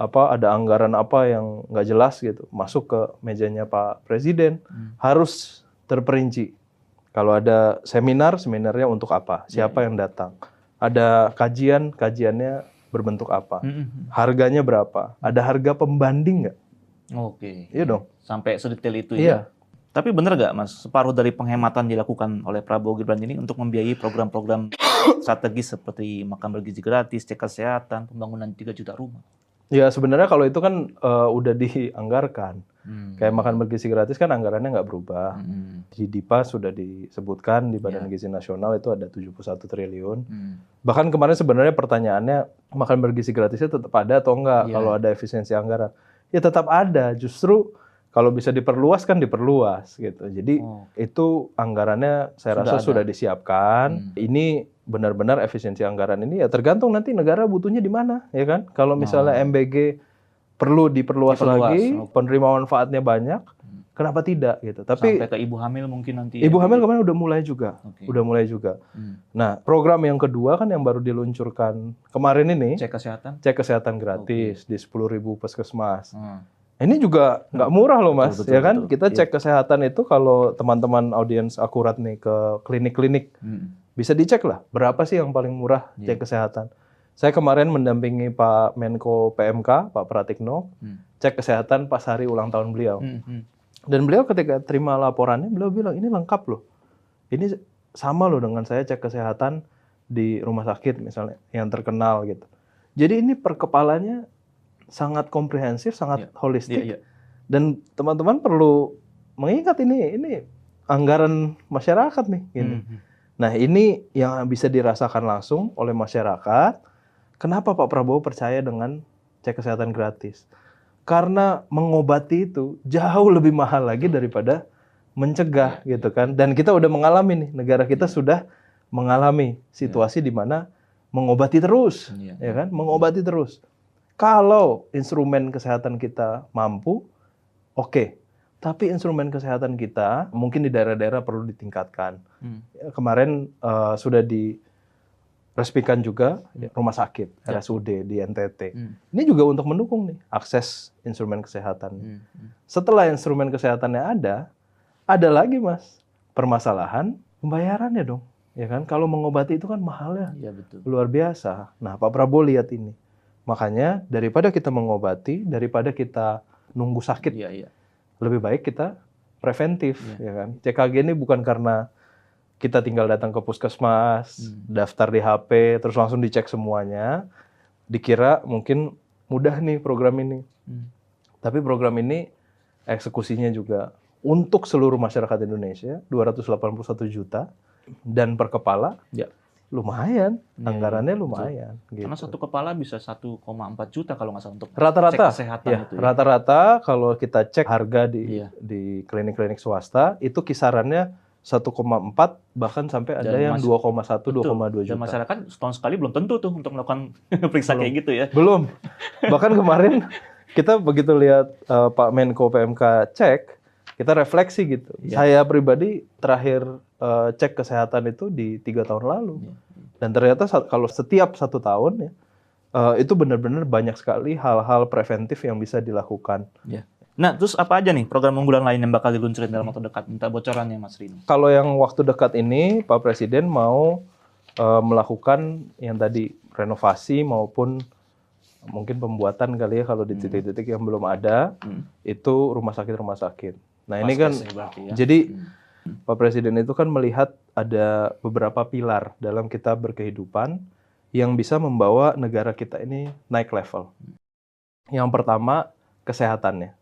Speaker 1: ada anggaran apa yang nggak jelas gitu masuk ke mejanya Pak Presiden. Harus terperinci. Kalau ada seminarnya untuk apa, siapa yang datang, ada kajiannya berbentuk apa, harganya berapa, ada harga pembanding nggak? Iya dong.
Speaker 2: Sampai sedetail itu ya. Tapi benar nggak Mas, separuh dari penghematan dilakukan oleh Prabowo Gibran ini untuk membiayai program-program strategis seperti makan bergizi gratis, cek kesehatan, pembangunan 3 juta rumah?
Speaker 1: Ya sebenarnya kalau itu kan udah dianggarkan. Kayak makan bergizi gratis kan anggarannya nggak berubah. Di DIPA sudah disebutkan di Badan Gizi Nasional itu ada 71 triliun. Bahkan kemarin sebenarnya pertanyaannya makan bergizi gratisnya tetap ada atau enggak kalau ada efisiensi anggaran. Ya tetap ada, justru kalau bisa diperluas kan diperluas gitu. Jadi itu anggarannya saya rasa sudah disiapkan. Ini benar-benar efisiensi anggaran ini ya tergantung nanti negara butuhnya di mana, ya kan? Kalau misalnya MBG perlu diperluas lagi, penerima manfaatnya banyak, kenapa tidak gitu. Tapi
Speaker 2: sampai ke ibu hamil mungkin nanti.
Speaker 1: Ibu hamil kemarin udah mulai juga. Udah mulai juga. Nah, program yang kedua kan yang baru diluncurkan kemarin ini, cek kesehatan gratis di 10.000 puskesmas. Ini juga nggak murah loh Mas, ya kan? Kita cek kesehatan itu kalau teman-teman audiens akurat nih ke klinik-klinik, bisa dicek lah berapa sih yang paling murah cek kesehatan. Saya kemarin mendampingi Pak Menko PMK, Pak Pratikno, cek kesehatan pas hari ulang tahun beliau. Dan beliau ketika terima laporannya, beliau bilang ini lengkap loh. Ini sama loh dengan saya cek kesehatan di rumah sakit misalnya, yang terkenal gitu. Jadi ini per kepalanya sangat komprehensif, sangat holistik, dan teman-teman perlu mengingat ini anggaran masyarakat nih. Gini. Nah ini yang bisa dirasakan langsung oleh masyarakat. Kenapa Pak Prabowo percaya dengan cek kesehatan gratis? Karena mengobati itu jauh lebih mahal lagi daripada mencegah gitu kan. Dan kita udah mengalami nih, negara kita sudah mengalami situasi di mana mengobati terus, ya kan? Mengobati terus. Kalau instrumen kesehatan kita mampu, oke. Tapi instrumen kesehatan kita mungkin di daerah-daerah perlu ditingkatkan. Kemarin sudah diresmikan juga rumah sakit RSUD di NTT. Ini juga untuk mendukung nih akses instrumen kesehatan. Setelah instrumen kesehatannya ada lagi Mas permasalahan pembayarannya dong. Ya kan? Kalau mengobati itu kan mahalnya luar biasa. Nah Pak Prabowo lihat ini. Makanya daripada kita mengobati, daripada kita nunggu sakit, lebih baik kita preventif, ya kan. CKG ini bukan karena kita tinggal datang ke puskesmas, daftar di HP, terus langsung dicek semuanya, dikira mungkin mudah nih program ini. Tapi program ini eksekusinya juga untuk seluruh masyarakat Indonesia 281 juta dan per kepala. Lumayan, anggarannya lumayan. Gitu.
Speaker 2: Karena satu kepala bisa 1,4 juta kalau nggak salah untuk
Speaker 1: rata-rata,
Speaker 2: cek kesehatan itu.
Speaker 1: Rata-rata kalau kita cek harga di klinik-klinik swasta itu kisarannya 1,4 bahkan sampai ada yang 2,1, 2,2 juta.
Speaker 2: Dan masyarakat setahun sekali belum tentu tuh untuk melakukan periksa kayak gitu ya.
Speaker 1: Belum. Bahkan kemarin kita begitu lihat Pak Menko PMK cek, kita refleksi gitu. Saya pribadi terakhir cek kesehatan itu di 3 tahun lalu. Dan ternyata kalau setiap 1 tahun ya, itu benar-benar banyak sekali hal-hal preventif yang bisa dilakukan.
Speaker 2: Nah, terus apa aja nih program unggulan lain yang bakal diluncurin dalam waktu dekat? Minta bocorannya Mas Rino.
Speaker 1: Kalau yang waktu dekat ini, Pak Presiden mau melakukan yang tadi renovasi maupun mungkin pembuatan kali ya kalau di titik-titik yang belum ada, itu rumah sakit. Nah ini kan, jadi Pak Presiden itu kan melihat ada beberapa pilar dalam kita berkehidupan yang bisa membawa negara kita ini naik level. Yang pertama, kesehatannya.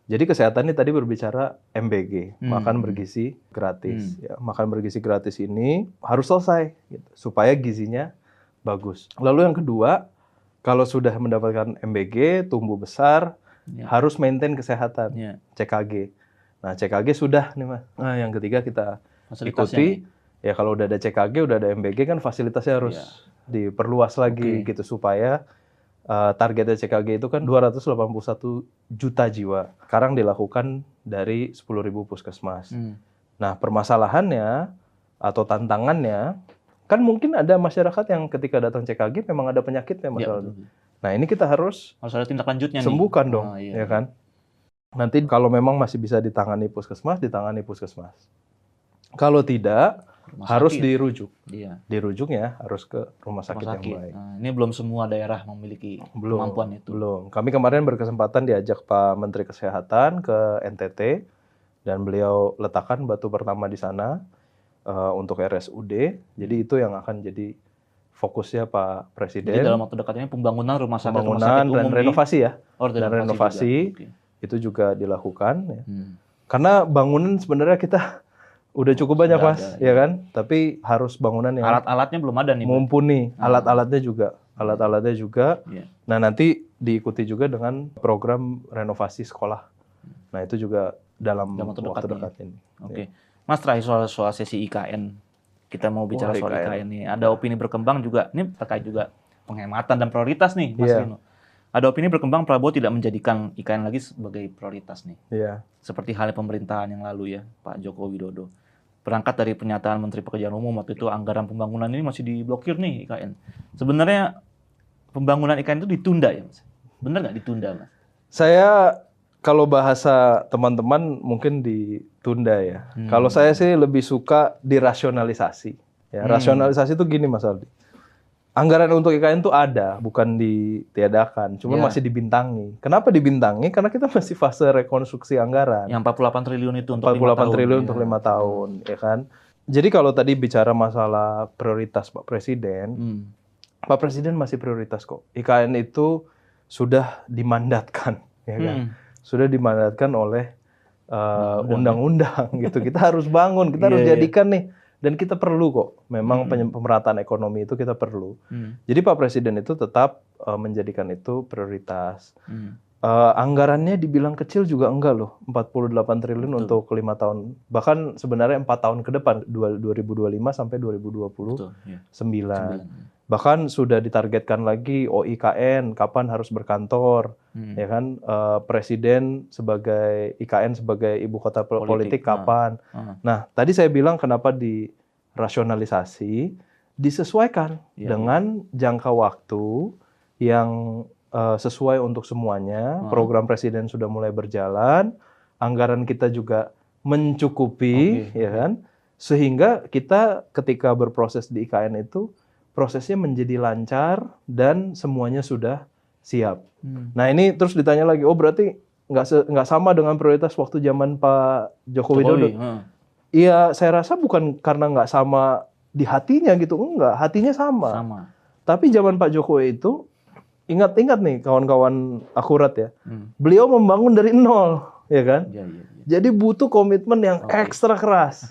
Speaker 1: Jadi kesehatan ini tadi berbicara MBG, makan bergizi gratis. Ya, makan bergizi gratis ini harus selesai, gitu, supaya gizinya bagus. Lalu yang kedua, kalau sudah mendapatkan MBG, tumbuh besar, harus maintain kesehatan, CKG. Nah, CKG sudah nih Mas. Nah, yang ketiga kita ikuti. Ya kalau udah ada CKG, udah ada MBG kan fasilitasnya harus diperluas lagi gitu supaya targetnya CKG itu kan 281 juta jiwa. Sekarang dilakukan dari 10.000 puskesmas. Nah, permasalahannya atau tantangannya kan mungkin ada masyarakat yang ketika datang CKG memang ada penyakitnya Mas Aldo. Nah, ini kita harus
Speaker 2: ada tindak lanjutnya
Speaker 1: sembuhkan dong, ya kan? Nanti kalau memang masih bisa ditangani puskesmas, ditangani puskesmas. Kalau tidak, harus dirujuk. Dirujuknya harus ke rumah sakit yang baik.
Speaker 2: Nah, ini belum semua daerah memiliki kemampuan itu.
Speaker 1: Belum. Kami kemarin berkesempatan diajak Pak Menteri Kesehatan ke NTT dan beliau letakkan batu pertama di sana untuk RSUD. Jadi itu yang akan jadi fokusnya Pak Presiden.
Speaker 2: Jadi dalam waktu dekat ini pembangunan rumah sakit
Speaker 1: dan renovasi ya.
Speaker 2: Dan
Speaker 1: renovasi. itu juga dilakukan. Ya. Karena bangunan sebenarnya kita udah cukup banyak
Speaker 2: Sudah
Speaker 1: Mas,
Speaker 2: ada,
Speaker 1: ya kan? Tapi harus bangunan yang
Speaker 2: Alat-alatnya belum ada nih, Mas.
Speaker 1: mumpuni, alat-alatnya juga.
Speaker 2: Iya.
Speaker 1: Nah, nanti diikuti juga dengan program renovasi sekolah. Nah, itu juga dalam waktu dekat ini.
Speaker 2: Oke. Mas, terakhir soal sesi IKN. Kita mau bicara soal IKN nih. Ada opini berkembang juga, ini terkait juga penghematan dan prioritas nih, Mas Rino. Ada opini berkembang Prabowo tidak menjadikan IKN lagi sebagai prioritas nih.
Speaker 1: Iya.
Speaker 2: Seperti halnya pemerintahan yang lalu ya, Pak Joko Widodo. Berangkat dari pernyataan Menteri Pekerjaan Umum waktu itu, anggaran pembangunan ini masih diblokir nih IKN. Sebenarnya pembangunan IKN itu ditunda ya, Mas? Benar nggak ditunda, Mas?
Speaker 1: Saya kalau bahasa teman-teman mungkin ditunda ya. Kalau saya sih lebih suka dirasionalisasi. Ya, rasionalisasi itu gini Mas Aldi. Anggaran untuk IKN itu ada, bukan ditiadakan, cuma masih dibintangi. Kenapa dibintangi? Karena kita masih fase rekonstruksi anggaran.
Speaker 2: Yang 48 triliun itu untuk
Speaker 1: 48 triliun untuk 5 tahun, ya kan? Jadi kalau tadi bicara masalah prioritas Pak Presiden, Pak Presiden masih prioritas kok. IKN itu sudah dimandatkan, ya kan? Sudah dimandatkan oleh undang-undang gitu. Kita harus bangun, kita harus jadikan nih. Dan kita perlu kok, memang pemerataan ekonomi itu kita perlu. Jadi Pak Presiden itu tetap menjadikan itu prioritas. Anggarannya dibilang kecil juga enggak loh, 48 triliun untuk 5 tahun. Bahkan sebenarnya 4 tahun ke depan, 2025 sampai 2029. Bahkan sudah ditargetkan lagi OIKN, kapan harus berkantor. Ya kan, Presiden sebagai IKN sebagai ibu kota politik kapan. Nah, tadi saya bilang kenapa dirasionalisasi, disesuaikan dengan jangka waktu yang sesuai untuk semuanya. Program Presiden sudah mulai berjalan, anggaran kita juga mencukupi, ya kan? Sehingga kita ketika berproses di IKN itu prosesnya menjadi lancar dan semuanya sudah siap. Nah ini terus ditanya lagi, oh berarti nggak sama dengan prioritas waktu zaman Pak Joko Widodo? Iya, saya rasa bukan karena nggak sama di hatinya gitu, enggak, hatinya sama. Tapi zaman Pak Jokowi itu, ingat-ingat nih kawan-kawan akurat ya, beliau membangun dari nol, ya kan? Jadi butuh komitmen yang ekstra keras,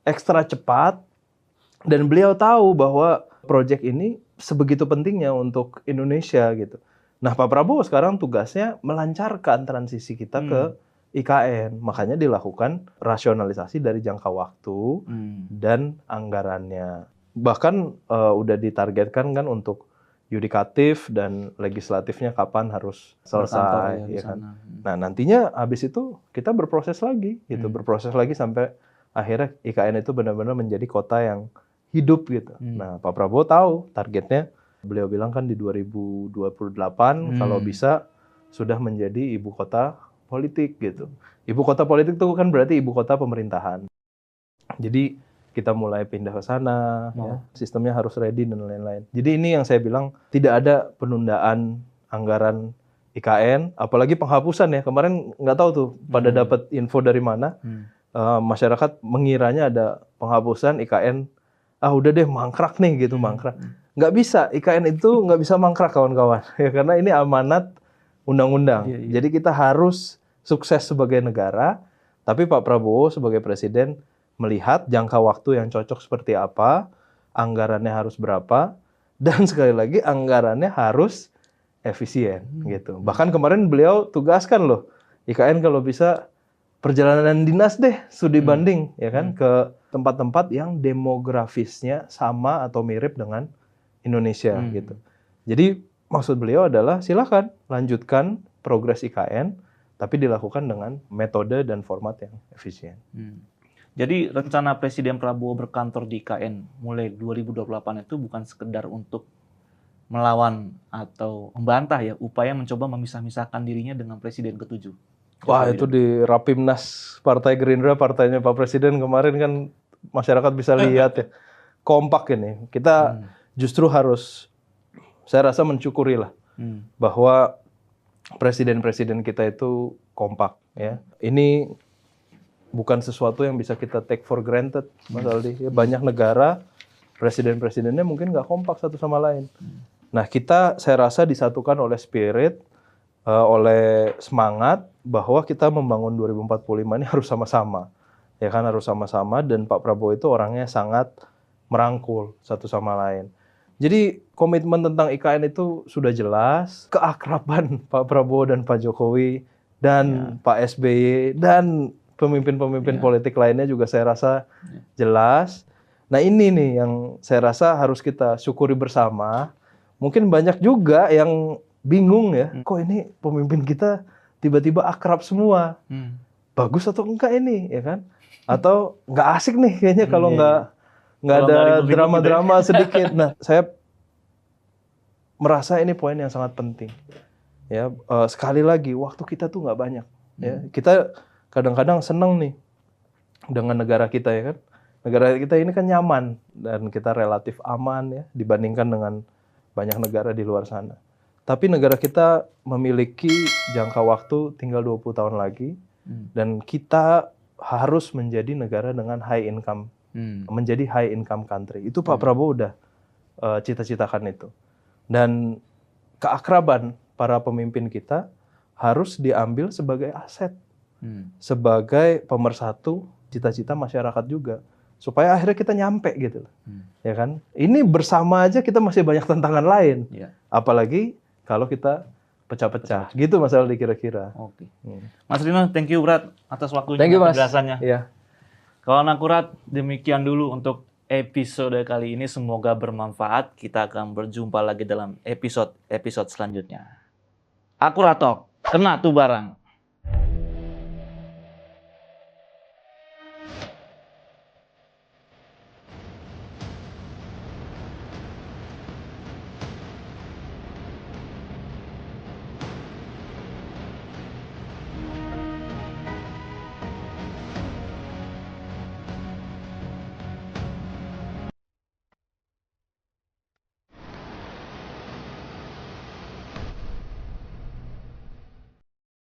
Speaker 1: ekstra cepat, dan beliau tahu bahwa proyek ini sebegitu pentingnya untuk Indonesia gitu. Nah, Pak Prabowo sekarang tugasnya melancarkan transisi kita ke IKN. Makanya dilakukan rasionalisasi dari jangka waktu dan anggarannya. Bahkan udah ditargetkan kan untuk yudikatif dan legislatifnya kapan harus selesai, ya kan. Nah, nantinya habis itu kita berproses lagi gitu, berproses lagi sampai akhirnya IKN itu benar-benar menjadi kota yang hidup gitu. Nah, Pak Prabowo tahu targetnya, beliau bilang kan di 2028 kalau bisa sudah menjadi ibu kota politik gitu. Ibu kota politik itu kan berarti ibu kota pemerintahan. Jadi kita mulai pindah ke sana, ya. Sistemnya harus ready dan lain-lain. Jadi ini yang saya bilang tidak ada penundaan anggaran IKN, apalagi penghapusan ya. Kemarin nggak tahu tuh pada dapat info dari mana. Masyarakat mengiranya ada penghapusan IKN. Udah deh mangkrak nih gitu, mangkrak. Nggak bisa, IKN itu nggak bisa mangkrak kawan-kawan. Ya, karena ini amanat undang-undang. Jadi kita harus sukses sebagai negara, tapi Pak Prabowo sebagai presiden melihat jangka waktu yang cocok seperti apa, anggarannya harus berapa, dan sekali lagi anggarannya harus efisien gitu. Bahkan kemarin beliau tugaskan loh, IKN kalau bisa perjalanan dinas deh, studi banding ya kan, ke tempat-tempat yang demografisnya sama atau mirip dengan Indonesia gitu. Jadi maksud beliau adalah silakan lanjutkan progres IKN, tapi dilakukan dengan metode dan format yang efisien.
Speaker 2: Jadi rencana Presiden Prabowo berkantor di IKN mulai 2028 itu bukan sekedar untuk melawan atau membantah ya upaya mencoba memisah-misahkan dirinya dengan Presiden ke-7.
Speaker 1: Wah, itu di Rapimnas Partai Gerindra, partainya Pak Presiden kemarin kan masyarakat bisa lihat ya. Kompak ini. Kita justru harus, saya rasa mensyukuri lah bahwa presiden-presiden kita itu kompak ya. Ini bukan sesuatu yang bisa kita take for granted, Mas Aldi. Ya, banyak negara presiden-presidennya mungkin nggak kompak satu sama lain. Nah, kita saya rasa disatukan oleh spirit oleh semangat bahwa kita membangun 2045 ini harus sama-sama. Ya kan, harus sama-sama, dan Pak Prabowo itu orangnya sangat merangkul satu sama lain. Jadi komitmen tentang IKN itu sudah jelas, keakraban Pak Prabowo dan Pak Jokowi dan Pak SBY dan pemimpin-pemimpin politik lainnya juga saya rasa jelas. Nah ini nih yang saya rasa harus kita syukuri bersama. Mungkin banyak juga yang bingung ya, kok ini pemimpin kita tiba-tiba akrab semua. Bagus atau enggak ini, ya kan? Atau nggak asik nih kayaknya kalau nggak ada drama-drama sedikit. Nah, saya merasa ini poin yang sangat penting. Ya, sekali lagi waktu kita tuh nggak banyak. Ya, kita kadang-kadang seneng nih dengan negara kita, ya kan? Negara kita ini kan nyaman dan kita relatif aman ya dibandingkan dengan banyak negara di luar sana. Tapi negara kita memiliki jangka waktu tinggal 20 tahun lagi dan kita harus menjadi negara dengan high income, menjadi high income country. Itu Pak Prabowo udah cita-citakan itu. Dan keakraban para pemimpin kita harus diambil sebagai aset, sebagai pemersatu cita-cita masyarakat juga. Supaya akhirnya kita nyampe gitu. Ya kan? Ini bersama aja kita masih banyak tantangan lain. Apalagi kalau kita pecah-pecah. Gitu Mas Aldi kira-kira.
Speaker 2: Oke. Mas Rino, thank you Brad atas waktunya
Speaker 1: dan
Speaker 2: penjelasannya.
Speaker 1: Iya.
Speaker 2: Kawan Akurat, demikian dulu untuk episode kali ini. Semoga bermanfaat. Kita akan berjumpa lagi dalam episode selanjutnya. Akurat Talk, kena tuh barang.